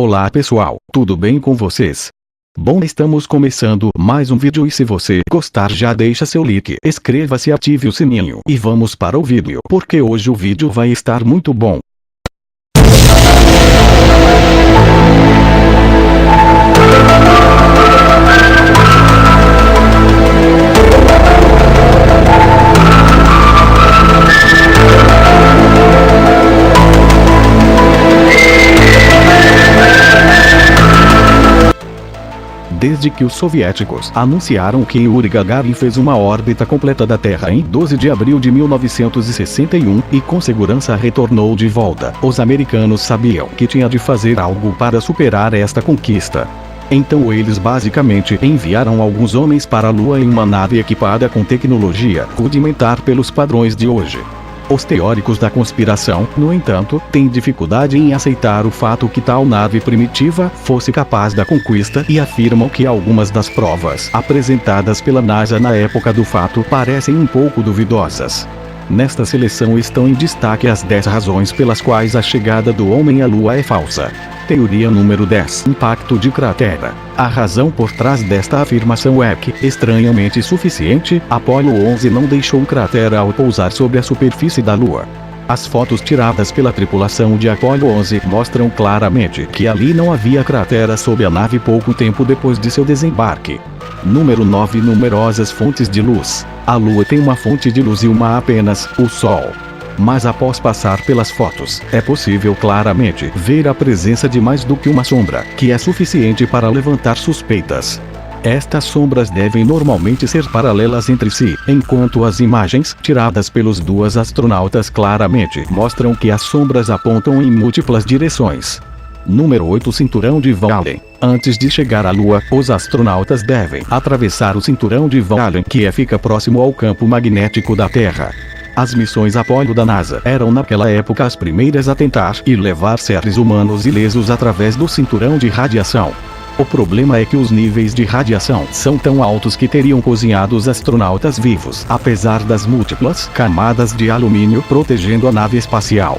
Olá pessoal, tudo bem com vocês? Bom, estamos começando mais um vídeo e se você gostar já deixa seu like, inscreva-se e ative o sininho e vamos para o vídeo porque hoje o vídeo vai estar muito bom. Desde que os soviéticos anunciaram que Yuri Gagarin fez uma órbita completa da Terra em 12 de abril de 1961 e com segurança retornou de volta, os americanos sabiam que tinha de fazer algo para superar esta conquista. Então eles basicamente enviaram alguns homens para a Lua em uma nave equipada com tecnologia rudimentar pelos padrões de hoje. Os teóricos da conspiração, no entanto, têm dificuldade em aceitar o fato que tal nave primitiva fosse capaz da conquista e afirmam que algumas das provas apresentadas pela NASA na época do fato parecem um pouco duvidosas. Nesta seleção estão em destaque as 10 razões pelas quais a chegada do homem à Lua é falsa. Teoria número 10. Impacto de cratera. A razão por trás desta afirmação é que, estranhamente suficiente, Apollo 11 não deixou cratera ao pousar sobre a superfície da Lua. As fotos tiradas pela tripulação de Apollo 11 mostram claramente que ali não havia cratera sob a nave pouco tempo depois de seu desembarque. Número 9. Numerosas fontes de luz. A Lua tem uma fonte de luz e uma apenas, o Sol. Mas após passar pelas fotos, é possível claramente ver a presença de mais do que uma sombra, que é suficiente para levantar suspeitas. Estas sombras devem normalmente ser paralelas entre si, enquanto as imagens tiradas pelos dois astronautas claramente mostram que as sombras apontam em múltiplas direções. Número 8. Cinturão de Van Allen. Antes de chegar à Lua, os astronautas devem atravessar o cinturão de Van Allen que fica próximo ao campo magnético da Terra. As missões Apollo da NASA eram naquela época as primeiras a tentar e levar seres humanos ilesos através do cinturão de radiação. O problema é que os níveis de radiação são tão altos que teriam cozinhado os astronautas vivos, apesar das múltiplas camadas de alumínio protegendo a nave espacial.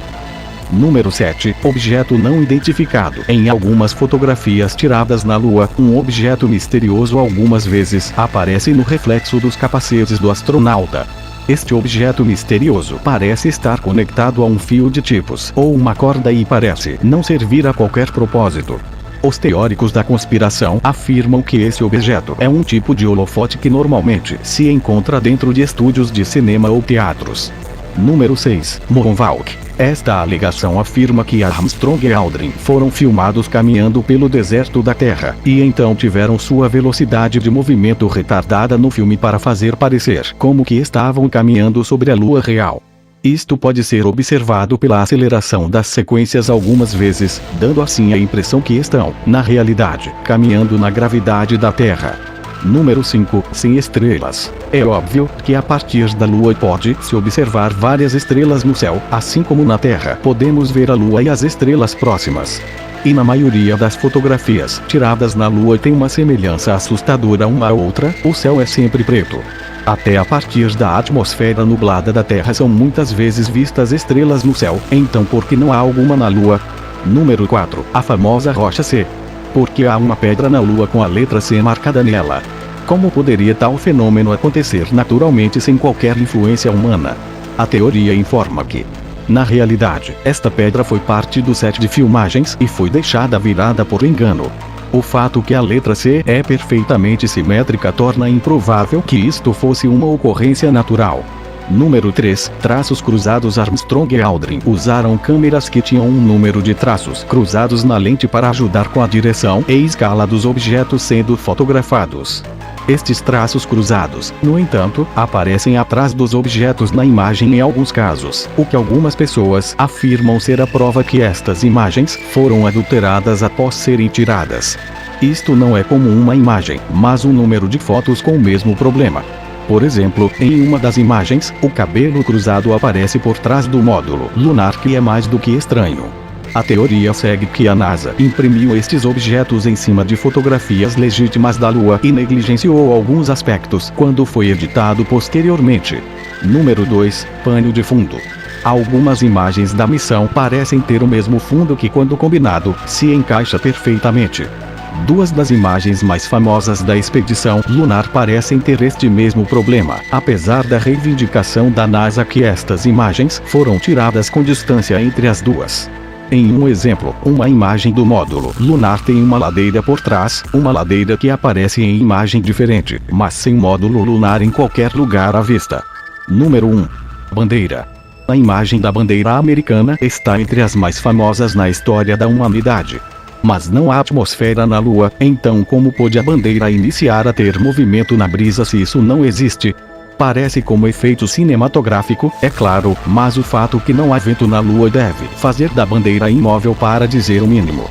Número 7. Objeto não identificado. Em algumas fotografias tiradas na Lua, um objeto misterioso algumas vezes aparece no reflexo dos capacetes do astronauta. Este objeto misterioso parece estar conectado a um fio de tipos ou uma corda e parece não servir a qualquer propósito. Os teóricos da conspiração afirmam que esse objeto é um tipo de holofote que normalmente se encontra dentro de estúdios de cinema ou teatros. Número 6. Moonwalk. Esta alegação afirma que Armstrong e Aldrin foram filmados caminhando pelo deserto da Terra, e então tiveram sua velocidade de movimento retardada no filme para fazer parecer como que estavam caminhando sobre a Lua real. Isto pode ser observado pela aceleração das sequências algumas vezes, dando assim a impressão que estão, na realidade, caminhando na gravidade da Terra. Número 5. Sem estrelas. É óbvio que a partir da Lua pode-se observar várias estrelas no céu, assim como na Terra podemos ver a Lua e as estrelas próximas. E na maioria das fotografias tiradas na Lua tem uma semelhança assustadora uma à outra, o céu é sempre preto. Até a partir da atmosfera nublada da Terra são muitas vezes vistas estrelas no céu, então por que não há alguma na Lua? Número 4. A famosa rocha C. Porque há uma pedra na Lua com a letra C marcada nela. Como poderia tal fenômeno acontecer naturalmente sem qualquer influência humana? A teoria informa que, na realidade, esta pedra foi parte do set de filmagens e foi deixada virada por engano. O fato que a letra C é perfeitamente simétrica torna improvável que isto fosse uma ocorrência natural. Número 3. Traços cruzados. Armstrong e Aldrin usaram câmeras que tinham um número de traços cruzados na lente para ajudar com a direção e escala dos objetos sendo fotografados. Estes traços cruzados, no entanto, aparecem atrás dos objetos na imagem em alguns casos, o que algumas pessoas afirmam ser a prova que estas imagens foram adulteradas após serem tiradas. Isto não é como uma imagem, mas um número de fotos com o mesmo problema. Por exemplo, em uma das imagens, o cabelo cruzado aparece por trás do módulo lunar, que é mais do que estranho. A teoria segue que a NASA imprimiu estes objetos em cima de fotografias legítimas da Lua e negligenciou alguns aspectos quando foi editado posteriormente. Número 2. Pano de fundo. Algumas imagens da missão parecem ter o mesmo fundo que, quando combinado, se encaixa perfeitamente. Duas das imagens mais famosas da expedição lunar parecem ter este mesmo problema, apesar da reivindicação da NASA que estas imagens foram tiradas com distância entre as duas. Em um exemplo, uma imagem do módulo lunar tem uma ladeira por trás, uma ladeira que aparece em imagem diferente, mas sem módulo lunar em qualquer lugar à vista. Número 1. Bandeira. A imagem da bandeira americana está entre as mais famosas na história da humanidade. Mas não há atmosfera na Lua, então como pôde a bandeira iniciar a ter movimento na brisa se isso não existe? Parece como efeito cinematográfico, é claro, mas o fato que não há vento na Lua deve fazer da bandeira imóvel, para dizer o mínimo.